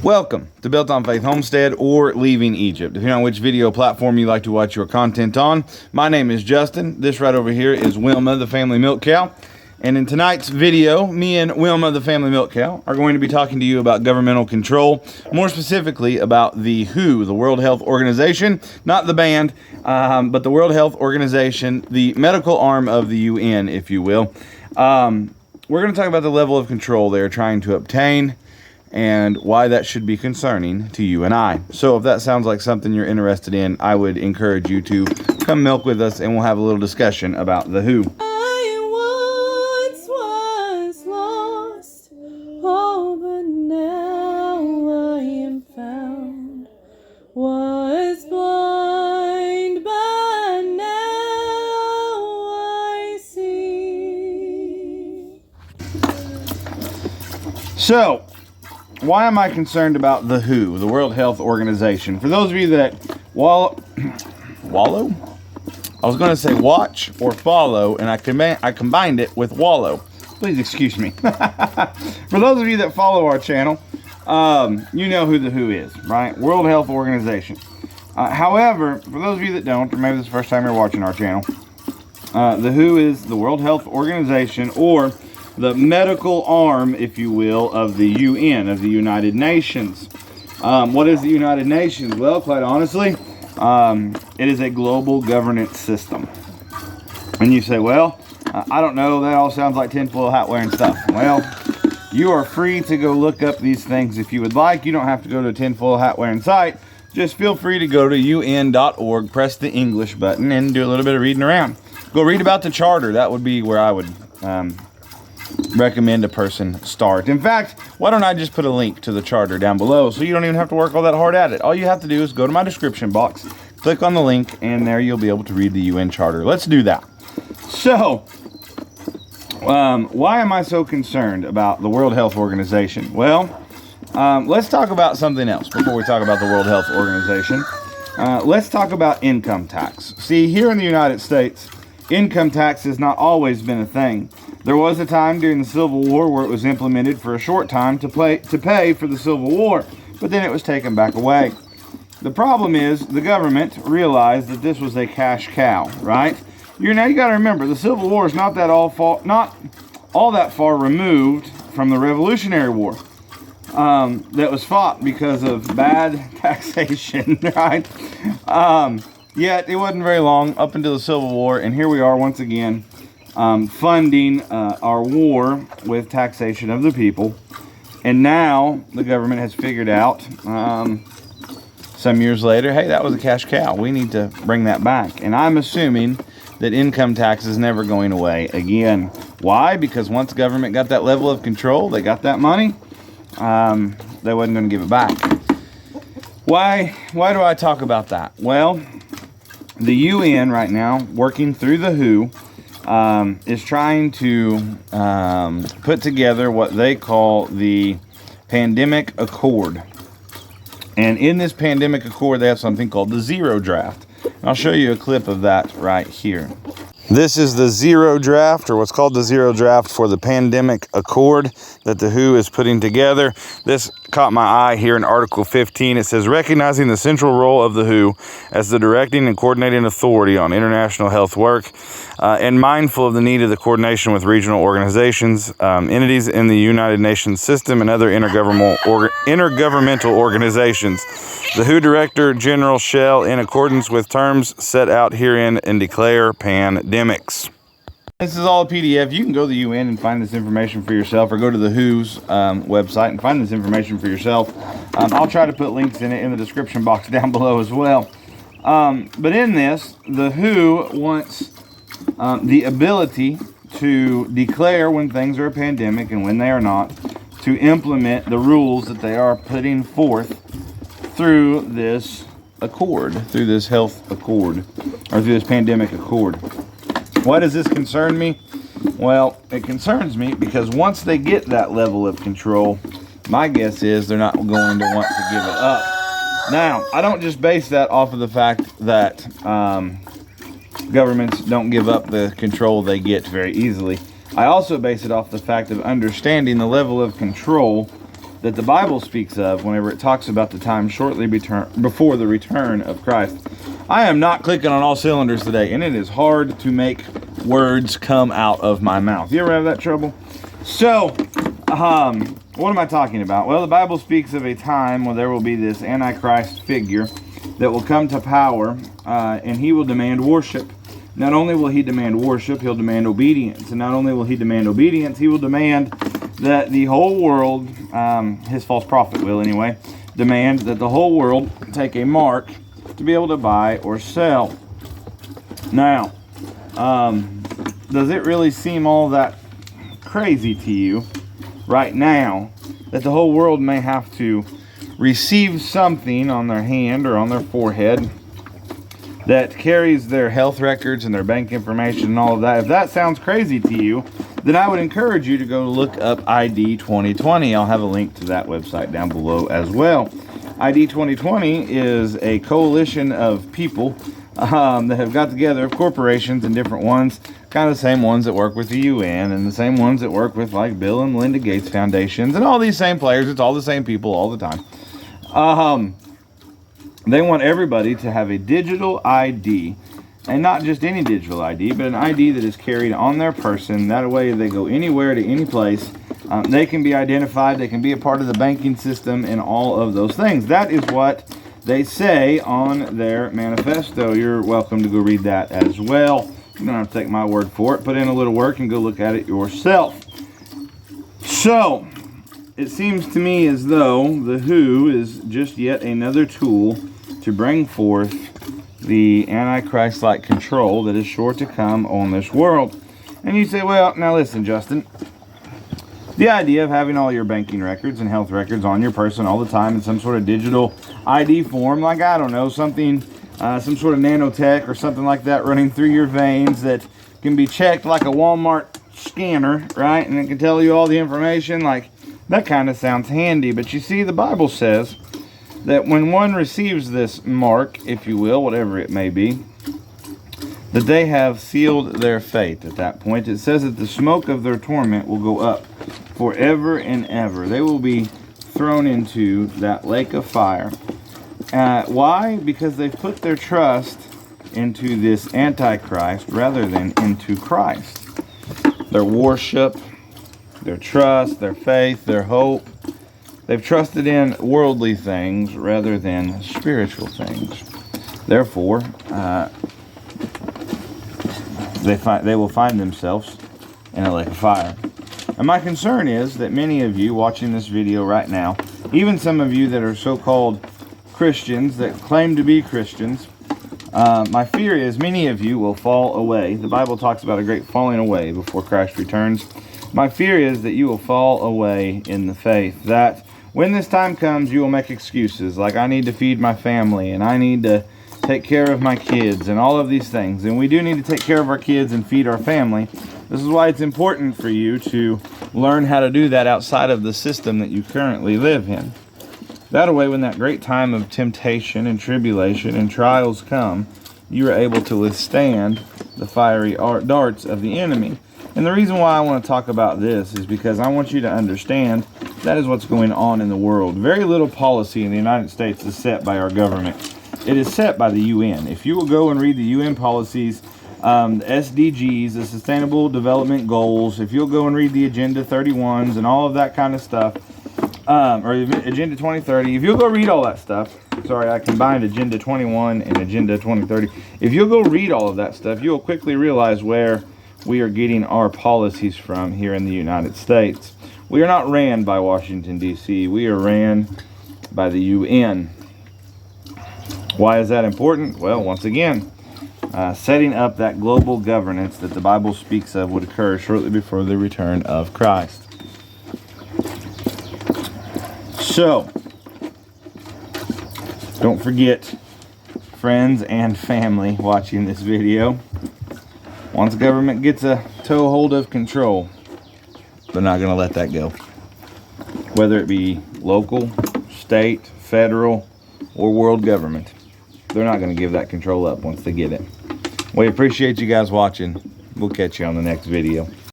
Welcome to Built on Faith Homestead or Leaving Egypt, depending on which video platform you like to watch your content on. My name is Justin. This right over here is Wilma, the family milk cow. And in tonight's video, me and Wilma, the family milk cow, are going to be talking to you about governmental control, more specifically about the WHO, the World Health Organization, not the band, but the World Health Organization, the medical arm of the UN, if you will. We're going to talk about the level of control they're trying to obtain and why that should be concerning to you and I. So if that sounds like something you're interested in, I would encourage you to come milk with us and we'll have a little discussion about the WHO. I once was lost, oh, but now I am found. Was blind, but now I see. So, why am I concerned about the WHO, the World Health Organization? For those of you that wallow? I was going to say watch or follow, and I combined it with wallow. Please excuse me. For those of you that follow our channel, you know who the WHO is, right? World Health Organization. However, for those of you that don't, or maybe this is the first time you're watching our channel, the WHO is the World Health Organization, or the medical arm, if you will, of the UN, of the United Nations. What is the United Nations? Well, quite honestly, it is a global governance system. And you say, well, I don't know, that all sounds like tinfoil hat wearing stuff. Well, you are free to go look up these things if you would like. You don't have to go to a tinfoil hat wearing site. Just feel free to go to un.org, press the English button, and do a little bit of reading around. Go read about the charter. That would be where I would recommend a person start. In fact, why don't I just put a link to the charter down below so you don't even have to work all that hard at it. All you have to do is go to my description box, click on the link, and there you'll be able to read the UN charter. Let's do that. So, why am I so concerned about the World Health Organization? Well, let's talk about something else before we talk about the World Health Organization. Let's talk about income tax. See, here in the United States, income tax has not always been a thing. There was a time during the Civil War where it was implemented for a short time to pay for the Civil War, but then it was taken back away. The problem is the government realized that this was a cash cow, right? You got to remember, the Civil War is not all that far removed from the Revolutionary War that was fought because of bad taxation, right? Yet it wasn't very long up until the Civil War, and here we are once again funding our war with taxation of the people. And now the government has figured out some years later, hey, that was a cash cow. We need to bring that back. And I'm assuming that income tax is never going away again. Why? Because once government got that level of control, they got that money, they wasn't going to give it back. Why do I talk about that? Well, the UN right now, working through the WHO, is trying to put together what they call the Pandemic Accord. And in this Pandemic Accord, they have something called the Zero Draft. And I'll show you a clip of that right here. This is the Zero Draft, or what's called the Zero Draft for the Pandemic Accord that the WHO is putting together. This caught my eye here in Article 15. It says, recognizing the central role of the WHO as the directing and coordinating authority on international health work, and mindful of the need of the coordination with regional organizations, entities in the United Nations system, and other intergovernmental organizations. The WHO Director General shall, in accordance with terms set out herein, and declare pandemics. This is all a PDF. You can go to the UN and find this information for yourself, or go to the WHO's website and find this information for yourself. I'll try to put links in it in the description box down below as well. But in this, the WHO wants the ability to declare when things are a pandemic and when they are not, to implement the rules that they are putting forth through this accord, through this health accord, or through this pandemic accord. Why does this concern me? Well, it concerns me because once they get that level of control, my guess is they're not going to want to give it up. Now, I don't just base that off of the fact that governments don't give up the control they get very easily. I also base it off the fact of understanding the level of control that the Bible speaks of whenever it talks about the time shortly before the return of Christ. I am not clicking on all cylinders today, and it is hard to make words come out of my mouth. You ever have that trouble? So, what am I talking about? Well, the Bible speaks of a time where there will be this Antichrist figure that will come to power, and he will demand worship. Not only will he demand worship, he'll demand obedience. And not only will he demand obedience, he will demand that the whole world, his false prophet will anyway, demand that the whole world take a mark to be able to buy or sell. Now, does it really seem all that crazy to you right now that the whole world may have to receive something on their hand or on their forehead that carries their health records and their bank information and all of that? If that sounds crazy to you, then I would encourage you to go look up ID 2020. I'll have a link to that website down below as well. ID 2020 is a coalition of people that have got together, of corporations and different ones, kind of the same ones that work with the UN and the same ones that work with like Bill and Melinda Gates foundations and all these same players. It's all the same people all the time. They want everybody to have a digital ID, and not just any digital ID, but an ID that is carried on their person. That way, if they go anywhere to any place, they can be identified, they can be a part of the banking system, and all of those things. That is what they say on their manifesto. You're welcome to go read that as well. You don't have to take my word for it. Put in a little work and go look at it yourself. So, it seems to me as though the WHO is just yet another tool to bring forth the Antichrist-like control that is sure to come on this world. And you say, well, now listen, Justin. The idea of having all your banking records and health records on your person all the time in some sort of digital ID form, like, I don't know, something, some sort of nanotech or something like that running through your veins that can be checked like a Walmart scanner, right? And it can tell you all the information, like, that kind of sounds handy. But you see, the Bible says that when one receives this mark, if you will, whatever it may be, that they have sealed their fate at that point. It says that the smoke of their torment will go up forever and ever. They will be thrown into that lake of fire. Why? Because they've put their trust into this Antichrist rather than into Christ. Their worship, their trust, their faith, their hope, they've trusted in worldly things rather than spiritual things. Therefore, they will find themselves in a lake of fire. And my concern is that many of you watching this video right now, even some of you that are so-called Christians that claim to be Christians, my fear is many of you will fall away. The Bible talks about a great falling away before Christ returns. My fear is that you will fall away in the faith, that when this time comes, you will make excuses like, I need to feed my family and I need to take care of my kids and all of these things. And we do need to take care of our kids and feed our family. This is why it's important for you to learn how to do that outside of the system that you currently live in. That way, when that great time of temptation and tribulation and trials come, you are able to withstand the fiery darts of the enemy. And the reason why I want to talk about this is because I want you to understand that is what's going on in the world. Very little policy in the United States is set by our government. It is set by the UN. If you will go and read the UN policies, the SDGs, the Sustainable Development Goals, if you'll go and read the Agenda 31s and all of that kind of stuff, or Agenda 2030, if you'll go read all that stuff, sorry, I combined Agenda 21 and Agenda 2030. If you'll go read all of that stuff, you'll quickly realize where we are getting our policies from here in the United States. We are not ran by Washington, D.C. We are ran by the UN. Why is that important? Well, once again, setting up that global governance that the Bible speaks of would occur shortly before the return of Christ. So, don't forget, friends and family watching this video, once government gets a toehold of control, they're not going to let that go. Whether it be local, state, federal, or world government, they're not going to give that control up once they get it. We appreciate you guys watching. We'll catch you on the next video.